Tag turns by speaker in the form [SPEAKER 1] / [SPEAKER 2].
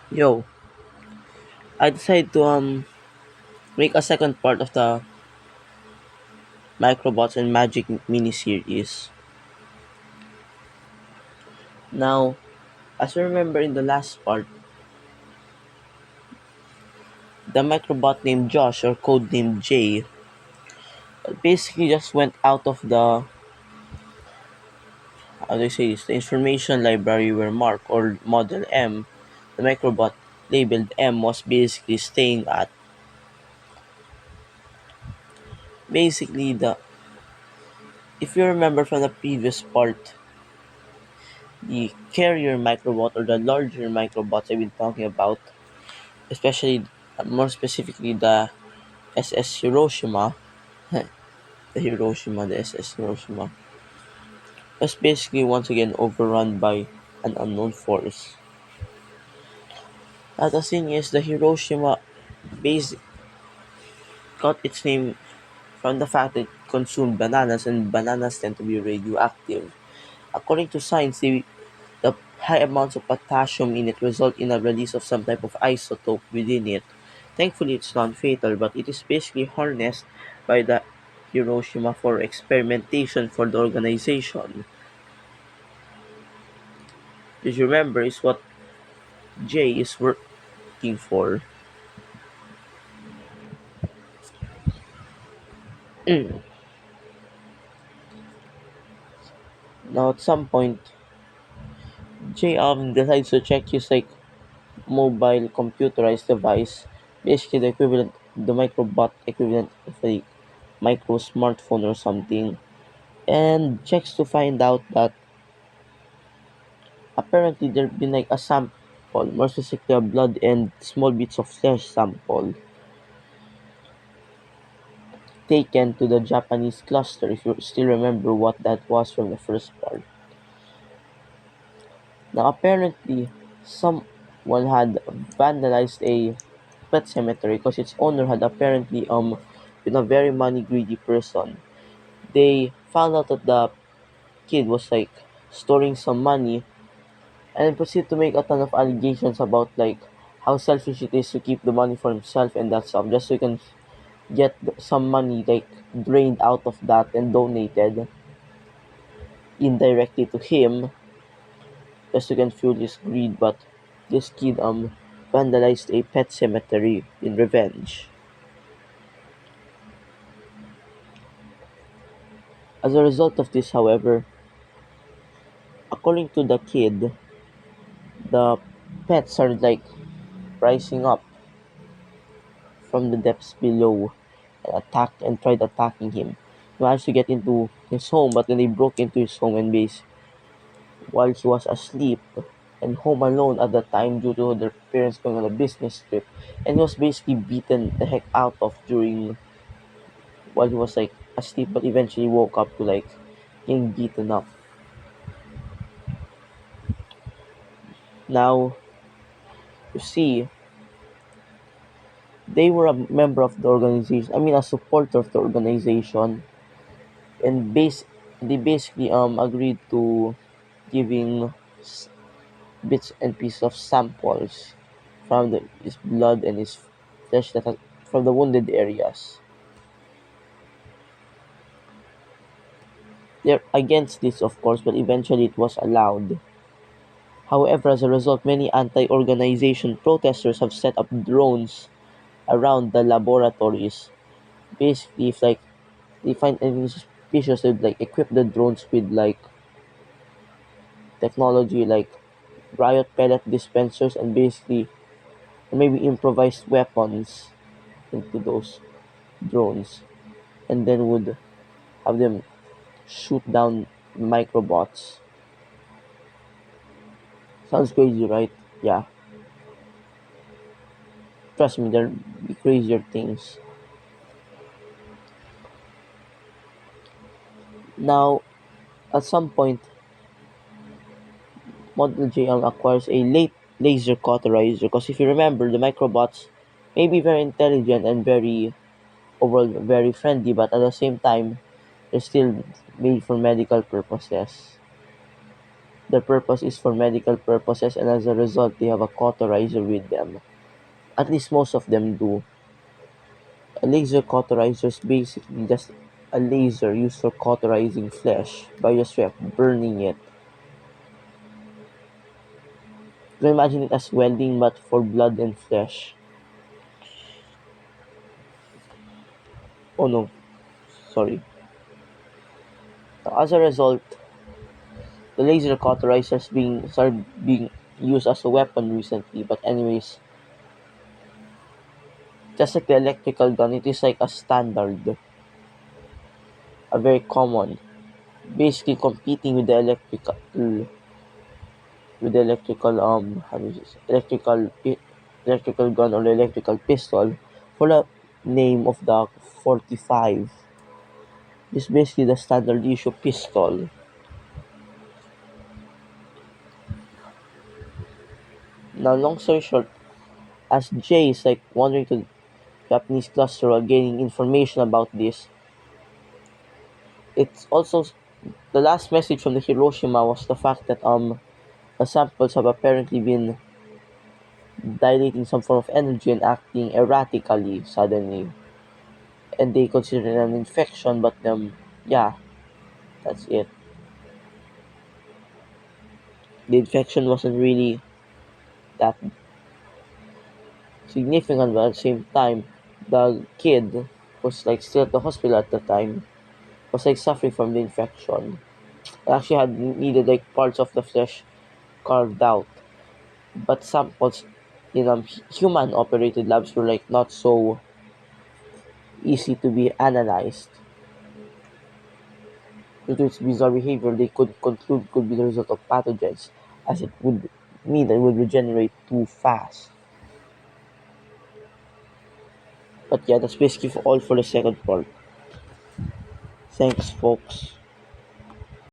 [SPEAKER 1] Yo, I decided to make a second part of the Microbots and Magic miniseries. Now, as you remember in the last part, the Microbot named Josh or codenamed Jay basically just went out of the how do I say this, the information library where Mark or Model M, the Microbot labeled M was basically staying at. Basically the if you remember from the previous part, the carrier microbot or the larger microbots I've been talking about, especially more specifically the SS Hiroshima, the SS Hiroshima, was basically once again overrun by an unknown force. Now the thing is, the Hiroshima base got its name from the fact that it consumed bananas, and bananas tend to be radioactive. According to science, the high amounts of potassium in it result in a release of some type of isotope within it. Thankfully, it's non-fatal, but it is basically harnessed by the Hiroshima for experimentation for the organization. Just remember, is what Jay is working for. Mm. Now, at some point, Jay decides to check his mobile computerized device, basically the equivalent, the microbot equivalent of a micro smartphone or something, and checks to find out that apparently there been a sample, more specifically a blood and small bits of flesh sample, taken to the Japanese cluster. If you still remember what that was from the first part. Now apparently someone had vandalized a pet cemetery because its owner had apparently been a very money greedy person. They found out that the kid was storing some money and proceed to make a ton of allegations about how selfish it is to keep the money for himself and that stuff just so he can get some money drained out of that and donated indirectly to him just so he can fuel his greed. But this kid vandalized a pet cemetery in revenge. As a result of this, however, according to the kid, the pets started rising up from the depths below and attacked and tried attacking him. He managed to get into his home, but then they broke into his home and base while he was asleep and home alone at the time due to their parents going on a business trip, and he was basically beaten the heck out of during while he was asleep, but eventually woke up to getting beaten up. Now you see, they were a member of the organization. I mean, a supporter of the organization, and they basically agreed to giving bits and pieces of samples from his blood and his flesh from the wounded areas. They're against this, of course, but eventually it was allowed. However, as a result, many anti-organization protesters have set up drones around the laboratories. Basically, if they find anything suspicious, they'd equip the drones with technology like riot pellet dispensers and basically maybe improvised weapons into those drones, and then would have them shoot down microbots. Sounds crazy, right? Yeah, trust me, there be crazier things. Now, at some point, Model JL acquires a late laser cauterizer because if you remember, the microbots may be very intelligent and very overall very friendly, but at the same time, they're still made for medical purposes. Their purpose is for medical purposes, and as a result, they have a cauterizer with them. At least most of them do. A laser cauterizer is basically just a laser used for cauterizing flesh by just burning it. So imagine it as welding but for blood and flesh. Oh no, sorry. As a result, the laser cauterizers being started being used as a weapon recently. But anyways, just like the electrical gun, it is like a standard, a very common, basically competing with the electrical how do you say, electrical gun or electrical pistol for the name of the 45. This is basically the standard issue pistol. Now, long story short, as Jay is like wandering to the Japanese cluster while gaining information about this, it's also the last message from the Hiroshima was the fact that the samples have apparently been dilating some form of energy and acting erratically suddenly, and they consider it an infection. But yeah, that's it. The infection wasn't really that significant, but at the same time, the kid was like still at the hospital at the time, was like suffering from the infection. It actually had needed like parts of the flesh carved out, but samples in human operated labs were like not so easy to be analyzed. Due to its bizarre behavior, they could conclude it could be the result of pathogens, as it would mean that it would regenerate too fast. But yeah, that's basically all for the second part. Thanks, folks.